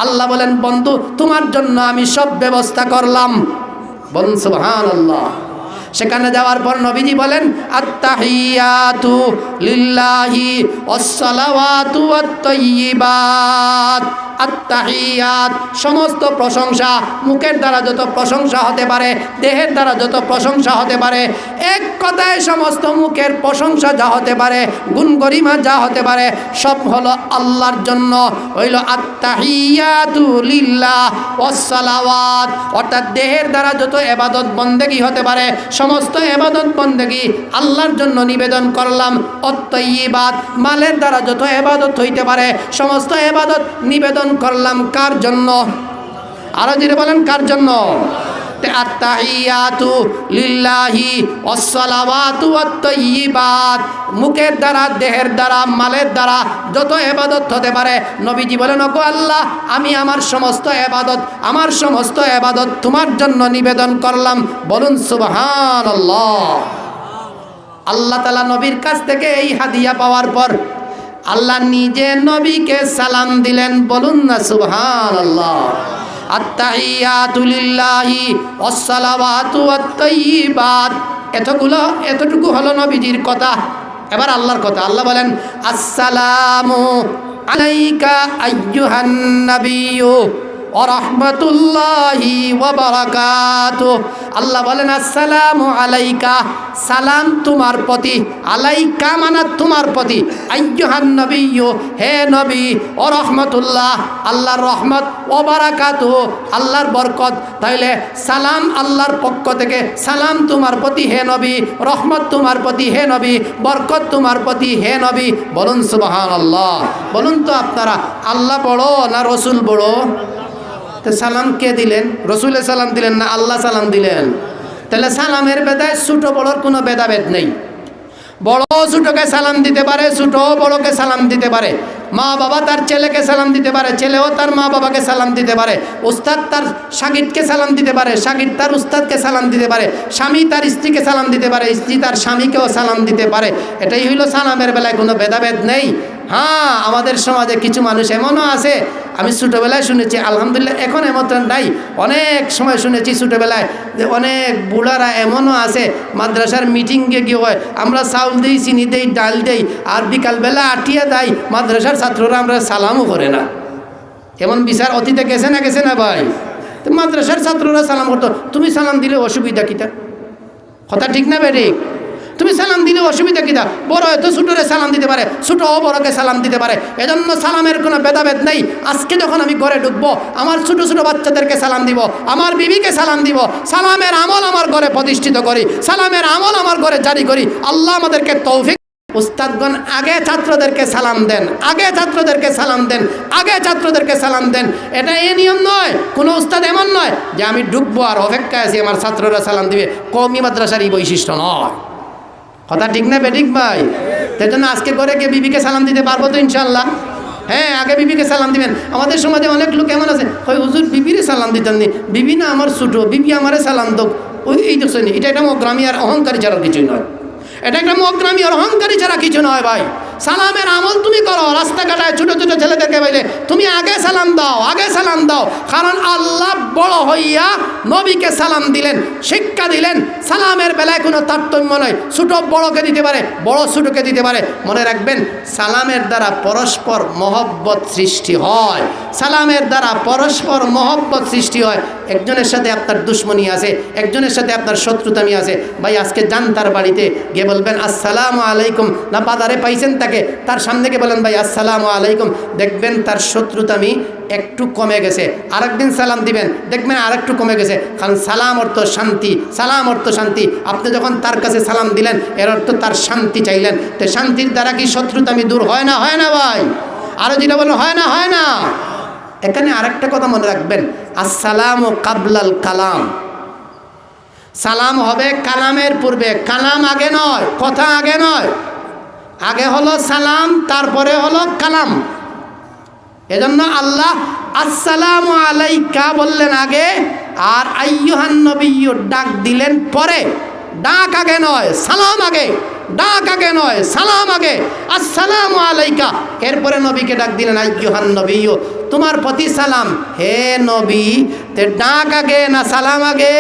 আল্লাহ বলেন বন্ধু তোমার জন্য আমি সব ব্যবস্থা করলাম। বলুন সুবহানাল্লাহ। সেখানে যাওয়ার পর নবীজি বলেন আত্তাহিয়াতু লিল্লাহি ওয়াসসালাওয়াতু ওয়াত-তাইয়্যিবাত। আত্তাহিয়াত সমস্ত প্রশংসা, মুখের দ্বারা যত প্রশংসা হতে পারে, দেহের দ্বারা যত প্রশংসা হতে পারে, এক কথায় সমস্ত মুখের প্রশংসা যা হতে পারে, গুণগরিমা যা হতে পারে, সব হলো আল্লাহর জন্য। হইল আত্তাহিয়াতু লিল্লাহ ওয়াসসালাওয়াত, অর্থাৎ দেহের দ্বারা যত ইবাদত বন্দেগী হতে পারে সমস্ত ইবাদত বন্দেগী আল্লাহর জন্য নিবেদন করলাম। ওয়াত-তাইয়্যিবাত, মালের দ্বারা যত ইবাদত হইতে পারে সমস্ত ইবাদত নিবেদন করলাম কার জন্য? আরো জোরে বলেন কার জন্য? আত্তাহিয়াতু লিল্লাহি ওয়াসসালাওয়াতু ওয়াত-তাইয়্যিবাত, মুখের দ্বারা, দেহের দ্বারা, মালের দ্বারা যত ইবাদত হতে পারে নবীজি বলেন ওগো আল্লাহ আমি আমার সমস্ত ইবাদত তোমার জন্য নিবেদন করলাম। বলুন সুবহানাল্লাহ। আল্লাহ তাআলা নবীর কাছ থেকে এই হাদিয়া পাওয়ার পর আল্লাহ নিজে নবীকে সালাম দিলেন। বলুন না সুবহানাল্লাহ। আত্তাহিয়াতু লিল্লাহি ওয়াসসালাওয়াতু ওয়াত-তাইয়্যিবাত, এতটুকু হলো নবীজির কথা। এবার আল্লাহর কথা। আল্লাহ বলেন আসসালামু আলাইকা আইয়ুহান নাবিয়্যু ওয়া রাহমাতুল্লাহি ওয়া বারাকাতুহু। আল্লাহ বলেন আসসালামু আলাইকা, সালাম তোমার প্রতি, আলাইকা মানে তোমার প্রতি, আইয়ুহান নবিয়্যু হে নবী, ও রহমতুল্লাহ আল্লাহর রহমত, ও বারাকাতুহু আল্লাহর বরকত। তাইলে সালাম আল্লাহর পক্ষ থেকে, সালাম তোমার প্রতি হে নবী, রহমত তোমার প্রতি হে নবী, বরকত তোমার প্রতি হে নবী। বলুন সুবহানাল্লাহ। বলুন তো আপনারা আল্লাহ বড় না রসুল বড়? সালাম কে দিলেন? রসুলে সালাম দিলেন না আল্লাহ সালাম দিলেন? তাহলে সালামের বেদায় ছোট বড়র কোনো ভেদাভেদ নেই। বড় ছোটকে সালাম দিতে পারে, ছোট বড়কে সালাম দিতে পারে, মা বাবা তার ছেলেকে সালাম দিতে পারে, ছেলেও তার মা বাবাকে সালাম দিতে পারে, উস্তাদ তার শাগিদকে সালাম দিতে পারে, শাগিদ তার উস্তাদকে সালাম দিতে পারে, স্বামী তার স্ত্রীকে সালাম দিতে পারে, স্ত্রী তার স্বামীকেও সালাম দিতে পারে। এটাই হইল সালামের বেলায় কোনো ভেদাভেদ নেই। হ্যাঁ, আমাদের সমাজে কিছু মানুষ এমনও আছে, আমি ছোটোবেলায় শুনেছি, আলহামদুলিল্লাহ এখন এমন নাই, অনেক সময় শুনেছি ছোটোবেলায় যে অনেক বুড়ারা এমনও আছে মাদ্রাসার মিটিংয়ে গিয়ে হয় আমরা চাউল দিই, চিনি দেই, ডাল দেই, আর বিকালবেলা আটিয়া দেয় মাদ্রাসার ছাত্ররা আমরা সালামও করে না। এমন বিচার অতীতে গেছে না ভাই? তো মাদ্রাসার ছাত্ররা সালাম করতো, তুমি সালাম দিলে অসুবিধা কিতা? কথা ঠিক না বেঠিক? তুমি সালাম দিলে অসুবিধা কিনা? বড় হয়তো ছোটরে সালাম দিতে পারে, ছোট বড়কে সালাম দিতে পারে, এজন্য সালামের কোনো ভেদাভেদ নেই। আজকে যখন আমি ঘরে ঢুকবো আমার ছোট ছোট বাচ্চাদেরকে সালাম দিব, আমার বিবিকে সালাম দিব, সালামের আমল আমার ঘরে প্রতিষ্ঠিত করি, সালামের আমল আমার ঘরে জারি করি। আল্লাহ আমাদেরকে তৌফিক। উস্তাদগণ আগে ছাত্রদেরকে সালাম দেন, আগে ছাত্রদেরকে সালাম দেন, আগে ছাত্রদেরকে সালাম দেন। এটা এই নিয়ম নয়, কোনো উস্তাদ এমন নয় যে আমি ঢুকবো আর অপেক্ষায় আছি আমার ছাত্ররা সালাম দিবে। কওমি মাদ্রাসার এই বৈশিষ্ট্য নয়। কথা ঠিক না বেঠিক ভাই? তাই জন্য আজকে করে গিয়ে বিবিকে সালাম দিতে পারবো তো ইনশাল্লাহ? হ্যাঁ, আগে বিবিকে সালাম দিবেন। আমাদের সমাজে অনেক লোক এমন আছে, হয় হুজুর বিবিরে সালাম দিতেন নি, বিবি না আমার ছোটো, বিবি আমারে সালাম দোক। ওই এই দেখছেন, এটা একটা অগ্রামী আর অহংকারী ছাড়া কিছুই নয়। এটা একটা অগ্রামী আর অহংকারী ছাড়া কিছু নয় ভাই। সালামের আমল তুমি করো, রাস্তাঘাটায় ছোট ছোট ছেলেদেরকে বলে তুমি আগে সালাম দাও, আগে সালাম দাও। কারণ আল্লাহ বড় হইয়া নবীকে সালাম দিলেন, শিক্ষা দিলেন। সালামের বেলায় কোনো তারতম্য নয়, ছোট বড়কে দিতে পারে, বড় ছোটকে দিতে পারে। মনে রাখবেন সালামের দ্বারা পরস্পর মহব্বত সৃষ্টি হয়, সালামের দ্বারা পরস্পর মহব্বত সৃষ্টি হয়। একজনের সাথে আপনার দুশ্মনী আছে, একজনের সাথে আপনার শত্রুতামি আছে, ভাই আজকে যান তার বাড়িতে গিয়ে বলবেন আসসালামু আলাইকুম, না বাজারে পাইছেন তাকে, তার সামনে গিয়ে বলেন ভাই আসসালামু আলাইকুম, দেখবেন তার শত্রুতামি একটু কমে গেছে। আরেকদিন সালাম দিবেন, দেখবেন আরেকটু কমে গেছে। কারণ সালাম অর্থ শান্তি, সালাম অর্থ শান্তি। আপনি যখন তার কাছে সালাম দিলেন এর অর্থ তার শান্তি চাইলেন। তো শান্তির দ্বারা কি শত্রুতামি দূর হয় না? হয় না ভাই? আরো যেটা বলেন হয় না? হয় না? এখানে আরেকটা কথা মনে রাখবেন, আসসালামু কাবলাল কালাম। সালাম হবে কালামের পূর্বে, কালাম আগে নয়, কথা আগে নয়। আগে হলো সালাম, তারপরে হলো কালাম। এজন্য আল্লাহ আসসালামু আলাইকা বললেন আগে, আর আইয়ুহান নবিয়্যু ডাক দিলেন পরে। ডাক আগে নয়, সালাম আগে। ডাক আগে নয়, সালাম আগে। আসসালামু আলাইকা, এরপরে নবীকে ডাক দিলেন আইয়ুহান নবিয়্যু। তোমার প্রতি সালাম। হে নবী, তে ডাক আগে না সালাম আগে?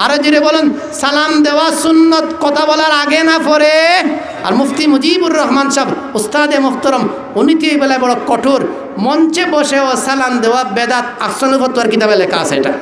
আরো জোরে বলুন, সালাম দেওয়া সুন্নত কথা বলার আগে না পরে? আর মুফতি মুজিবুর রহমান সাহেব উস্তাদে মুহতারাম, উনি তো এই বেলায় বড় কঠোর, মঞ্চে বসেও সালাম দেওয়া বেদাত। আহসানুল ফতোয়ার কিতাবে লেখা আছে এটা,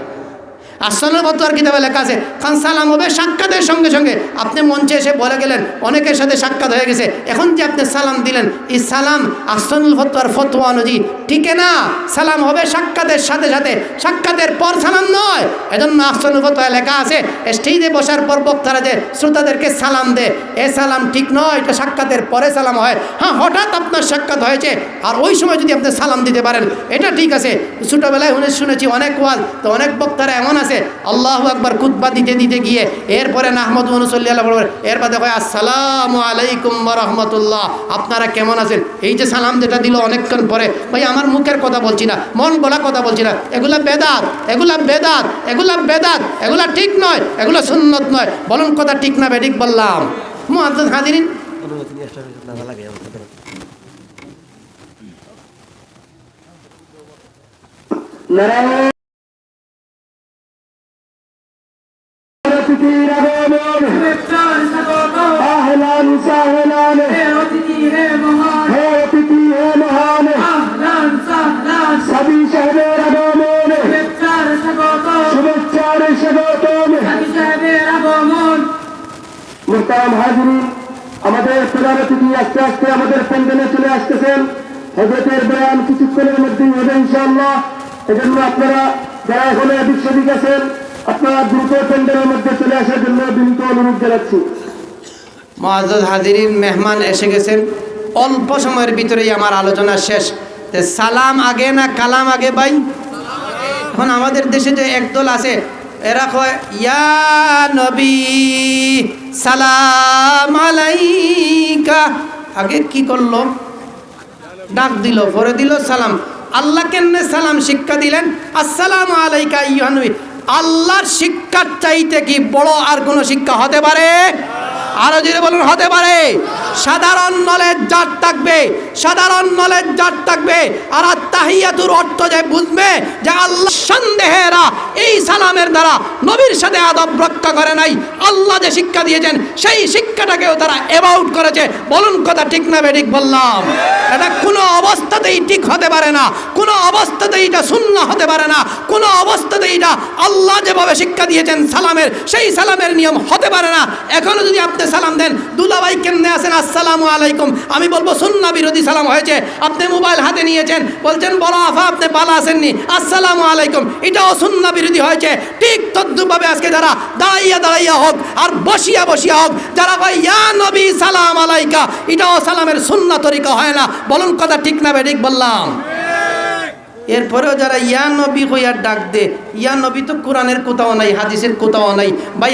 আহসানুল ফতোয়ার কিতাবে লেখা আছে। কারণ সালাম হবে সাক্ষাতের সঙ্গে সঙ্গে। আপনি মঞ্চে এসে বলে গেলেন, অনেকের সাথে সাক্ষাৎ হয়ে গেছে, এখন যে আপনি সালাম দিলেন, এই সালাম আহসানুল ফতোয়ার ফতোয়া অনুযায়ী ঠিক না? সালাম হবে সাক্ষাতের সাথে সাথে, সাক্ষাতের পর সালাম নয়। এজন্য আহসানুল ফতোয়ায় লেখা আছে, স্টেজে বসার পর বক্তারা যে শ্রোতাদেরকে সালাম দেয়, এ সালাম ঠিক নয়, এটা সাক্ষাতের পরে সালাম হয়। হ্যাঁ, হঠাৎ আপনার সাক্ষাৎ হয়েছে আর ওই সময় যদি আপনি সালাম দিতে পারেন, এটা ঠিক আছে। ছোটোবেলায় শুনেছি অনেক ওয়াজ, তো অনেক বক্তারা এমন আছে, আল্লাহু আকবার খুতবা দিতে দিতে গিয়ে এরপরে নাহমাদু ওয়া নুসাল্লি আলা রাসূলিল্লাহ, এরপর দেখো আসসালামু আলাইকুম ওয়া রাহমাতুল্লাহ, আপনারা কেমন আছেন? এই যে সালাম যেটা দিল অনেকক্ষণ পরে, ভাই আমার মুখের কথা বলছি না, মন গলা কথা বলছি না, এগুলা বেদাত, এগুলা বেদাত, এগুলা বেদাত, এগুলা ঠিক নয়, এগুলা সুন্নত নয়। বলুন কথা ঠিক না বেঠিক বললাম? মুআজ্জাজ হাজিরিন, মুহতারাম হাজিরিন, আমাদের প্রধান অতিথি আস্তে আস্তে আমাদের প্যান্ডেলে চলে আসতেছেন। হযরতের বয়ান কিছুক্ষণের মধ্যেই হবে ইনশাআল্লাহ। এজন্য আপনারা যারা এখানে বিশ্ববিক আছেন, আপনারা দ্রুত প্যান্ডেলের মধ্যে চলে আসার জন্য বিনীত অনুরোধ জানাচ্ছি। মুআজ্জাজ হাজিরিন, মেহমান এসে গেছেন, অল্প সময়ের ভিতরেই আমার আলোচনা শেষ। সালাম আগে না কালাম আগে ভাই? এখন আমাদের দেশে যে একদল আছে, এরা কয় ইয়া নবী সালাম আলাইকা, আগে কি করলো? ডাক দিল, পরে দিল সালাম। আল্লাহ কেমনে সালাম শিক্ষা দিলেন? আসসালামু আলাইকা আইয়ুহান নবী। আল্লাহর শিক্ষার চাইতে কি বড় আর কোনো শিক্ষা হতে পারে? আরো জোরে বলুন, হতে পারে? সাধারণ নলেজ যার থাকবে, সাধারণ নলেজ যার থাকবে, আর আত্তাহিয়াতুর অর্থ যে বুঝবে যে আল্লাহ সন্দেহেরা এই সালামের দ্বারা নবীর সাথে আদব রক্ষা করে নাই, আল্লাহ যে শিক্ষা দিয়েছেন সেই শিক্ষাটাকেও তারা অ্যাবাউট করেছে। বলুন কথা ঠিক না বেঠিক বললাম? এটা কোনো অবস্থাতেই ঠিক হতে পারে না, কোনো অবস্থাতেই এটা সুন্নাহ হতে পারে না, কোনো অবস্থাতেই এটা আল্লাহ যেভাবে শিক্ষা দিয়েছেন সালামের, সেই সালামের নিয়ম হতে পারে না। এখনো যদি আপনি সালাম দেন, দুলাভাই কেমনে আছেন, আসসালামু আলাইকুম, আমি বলবো সুন্নাহ বিরোধী সালাম হয়েছে। আপনি মোবাইল হাতে নিয়েছেন, বলছেন বড় আফা আপনি ভালো আছেননি, আসসালামু আলাইকুম, এটাও সুন্নাহ বিরোধী হয়েছে। ঠিক তদ্রুপভাবে আজকে যারা দাঁড়াইয়া দাঁড়াইয়া হোক আর বসিয়া বসিয়া হোক, যারা ভাই ইয়া নবী সালাম আলাইকা, এটাও সালামের সুন্নাহ তরিকা হয় না। বলুন কথা ঠিক না বেঠিক বললাম? এরপরেও যারা ইয়া নবী হইয়া ডাক দে, ইয়া নবী তো কোরআনের কোথাও নাই, হাদিসের কোথাও নাই। ভাই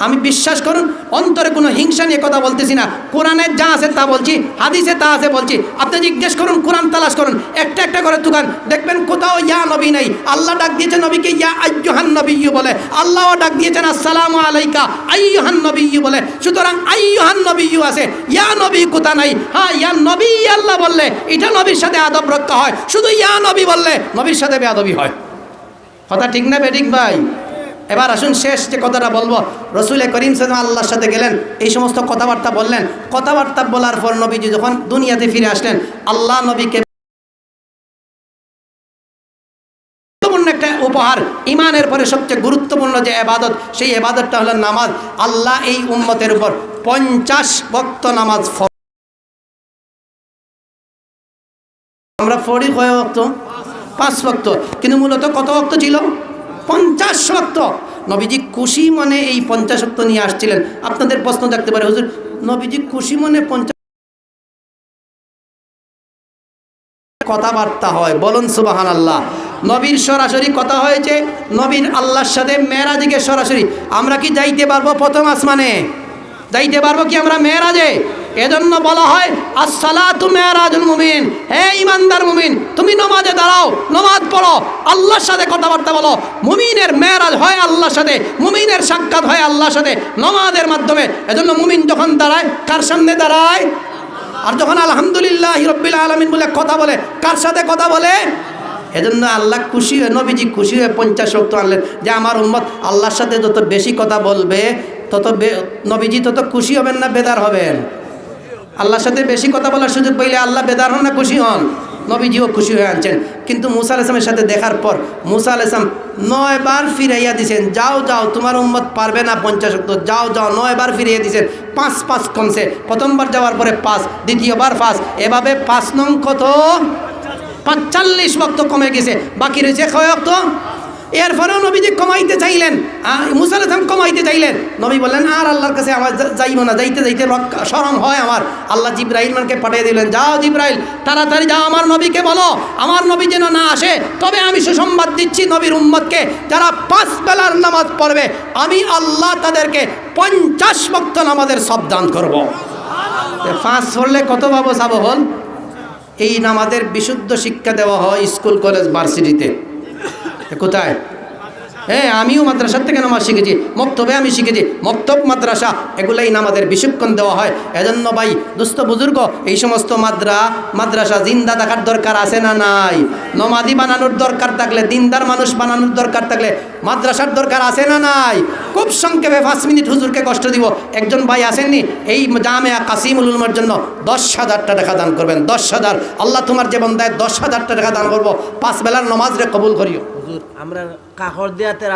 আমি বিশ্বাস করুন, অন্তরে কোনো হিংসা নিয়ে কথা বলতেছি না, কোরআনে যা আছে তা বলছি, হাদিসে তা আছে বলছি। আপনি জিজ্ঞেস করুন, কোরআন তালাশ করুন, একটা একটা করে দোকান দেখবেন কোথাও ইয়া নবী নাই। আল্লাহ ডাক দিয়েছেন নবীকে ইয়া আইয়ুহান নবিয়্যু বলে, আল্লাহও ডাক দিয়েছেন আসসালামু আলাইকা আইয়ুহান নবিয়্যু বলে। সুতরাং আইয়ুহান নবিয়্যু আছে, ইয়া নবী কোথা নাই। হ্যাঁ, ইয়া নবী আল্লাহ বললে এটা নবীর সাথে আদব রক্ষা হয়, শুধু ইয়া নবী বললে নবীর সাথে বেয়াদবি হয়। কথা ঠিক না বেঠিক ভাই? এবার আসুন শেষ যে কথাটা বলবো, রসুল করিম সাল্লাল্লাহু আল্লাহর সাথে গেলেন, এই সমস্ত কথাবার্তা বললেন। কথাবার্তা বলার পর নবীজি যখন দুনিয়াতে ফিরে আসলেন, আল্লাহ নবীকে গুরুত্বপূর্ণ একটা উপহার, ইমানের পরে সবচেয়ে গুরুত্বপূর্ণ যে ইবাদত, সেই ইবাদতটা হলো নামাজ। আল্লাহ এই উম্মতের উপর 50 ওয়াক্ত নামাজ, আমরা পড়ি কয় ওয়াক্ত? 5 ওয়াক্ত, কিন্তু মূলত কত ওয়াক্ত ছিল? 50 ওয়াক্ত। নবীজি খুশি মনে এই 50 ওয়াক্ত নিয়ে আসছিলেন। আপনাদের প্রশ্ন থাকতে পারে, হুজুর নবীজি খুশি মনে 50 কথাবার্তা হয়? বলুন সুবহানাল্লাহ। নবীর সরাসরি কথা হয়েছে, নবীর আল্লাহর সাথে মেরাজে সরাসরি। আমরা কি যাইতে পারবো প্রথম আসমানে? যাইতে পারবো কি আমরা মেরাজে? এজন্য বলা হয় আসসালাতু মেরাজুল মুমিন। হে ইমানদার মুমিন, তুমি নামাজে দাঁড়াও, নামাজ পড়ো, আল্লাহর সাথে কথাবার্তা বলো। মুমিনের মেরাজ হয় আল্লাহর সাথে, মুমিনের সাক্ষাৎ হয় আল্লাহর সাথে নামাজের মাধ্যমে। এজন্য মুমিন যখন দাঁড়ায়, কার সামনে দাঁড়ায়? আর যখন আলহামদুলিল্লাহি রাব্বিল আলামিন বলে কথা বলে, কার সাথে কথা বলে? এজন্য আল্লাহ খুশি হয়ে, নবীজি খুশি হয়ে 50 ওয়াক্ত আনলেন, যে আমার উম্মত আল্লাহর সাথে যত বেশি কথা বলবে তত নবীজি তত খুশি হবেন না বেদার হবেন? আল্লাহর সাথে বেশি কথা বলার সুযোগ পাইলে আল্লাহ বেদার হন না খুশি হন? নবীজিও খুশি হয়ে আনছেন। কিন্তু মুসা আলাইহিস সালামের সাথে দেখার পর মুসা আলাইহিস সালাম 9 বার ফিরাইয়া দিয়েছেন, যাও যাও তোমার উম্মত পারবে না 50 ওয়াক্ত, যাও যাও 9 বার ফিরিয়ে দিয়েছেন। 5 কমছে, প্রথমবার যাওয়ার পরে 5, দ্বিতীয়বার 5, এভাবে 5 নং কত 45 ওয়াক্ত কমে গেছে, বাকি রয়েছে কয় ওয়াক্ত? এরপরেও নবীজি কমাইতে চাইলেন, মুসা আলাইহিস সালাম কমাইতে চাইলেন। নবী বললেন আর আল্লাহর কাছে আমার যাইব না, যাইতে যাইতে শরম হয় আমার। আল্লাহ জিবরাইল মানকে পাঠিয়ে দিলেন, যাও জিবরাইল তাড়াতাড়ি যাও আমার নবীকে বলো আমার নবী যেন না আসে, তবে আমি সুসংবাদ দিচ্ছি নবীর উম্মতকে যারা 5 বেলার নামাজ পড়বে আমি আল্লাহ তাদেরকে 50 ওয়াক্ত নামাজের সব দান করব। 5 পড়লে কত পাবো সাবো হল? এই নামাজের বিশুদ্ধ শিক্ষা দেওয়া হয় স্কুল কলেজ ভার্সিটিতে। কোথায়? হ্যাঁ, আমিও মাদ্রাসার থেকে নামাজ শিখেছি, মক্তবে আমি শিখেছি, মক্তব মাদ্রাসা এগুলাই নামাজের বিশুক্ষণ দেওয়া হয়। এজন্য ভাই দুস্থ বুজুর্গ, এই সমস্ত মাদ্রাসা জিন্দা থাকার দরকার আছে না নাই? নমাজি বানানোর দরকার থাকলে, দিনদার মানুষ বানানোর দরকার থাকলে মাদ্রাসার দরকার আছে না নাই? খুব সংক্ষেপে 5 মিনিট হুজুরকে কষ্ট দিব। একজন ভাই আসেননি এই জামিয়া কাসিমুল উলুমের জন্য 10,000 টাকা দান করবেন। 10,000, আল্লাহ তোমার জীবন দেয় 10,000 টাকা দান করবো, 5 বেলার নমাজ রে কবুল করিও। আমরা কাকর দেয়াতে